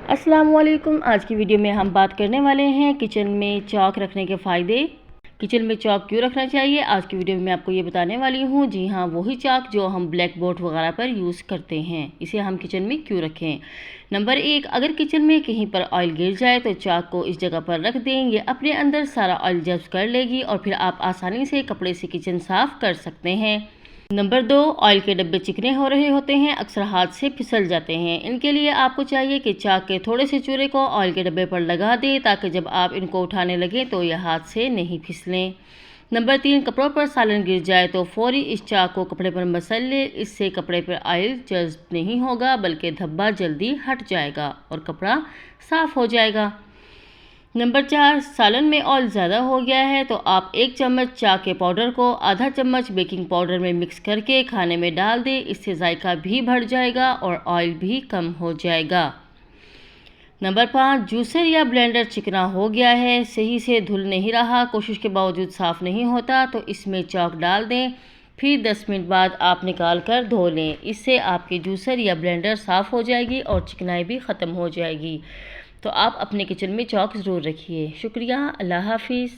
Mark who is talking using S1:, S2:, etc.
S1: अस्सलाम वालेकुम। आज की वीडियो में हम बात करने वाले हैं किचन में चॉक रखने के फ़ायदे। किचन में चॉक क्यों रखना चाहिए, आज की वीडियो में मैं आपको ये बताने वाली हूँ। जी हाँ, वही चॉक जो हम ब्लैक बोर्ड वगैरह पर यूज़ करते हैं, इसे हम किचन में क्यों रखें। नंबर 1, अगर किचन में कहीं पर ऑयल गिर जाए तो चॉक को इस जगह पर रख दें। ये अपने अंदर सारा ऑयल जब्त कर लेगी और फिर आप आसानी से कपड़े से किचन साफ़ कर सकते हैं। नंबर 2, ऑयल के डब्बे चिकने हो रहे होते हैं, अक्सर हाथ से फिसल जाते हैं। इनके लिए आपको चाहिए कि चाक के थोड़े से चूरे को ऑयल के डब्बे पर लगा दें ताकि जब आप इनको उठाने लगें तो यह हाथ से नहीं फिसलें। नंबर 3, कपड़ों पर सालन गिर जाए तो फौरी इस चाक को कपड़े पर मसल ले। इससे कपड़े पर ऑयल जज्ब नहीं होगा बल्कि धब्बा जल्दी हट जाएगा और कपड़ा साफ हो जाएगा। नंबर 4, सालन में ऑयल ज़्यादा हो गया है तो आप 1 चम्मच चाक के पाउडर को आधा चम्मच बेकिंग पाउडर में मिक्स करके खाने में डाल दें। इससे जायका भी बढ़ जाएगा और ऑयल भी कम हो जाएगा। नंबर 5, जूसर या ब्लेंडर चिकना हो गया है, सही से धुल नहीं रहा, कोशिश के बावजूद साफ़ नहीं होता तो इसमें चॉक डाल दें। फिर 10 मिनट बाद आप निकाल कर धो लें। इससे आपके जूसर या ब्लेंडर साफ़ हो जाएगी और चिकनाई भी ख़त्म हो जाएगी। तो आप अपने किचन में चॉक ज़रूर रखिए। शुक्रिया, अल्लाह हाफिज़।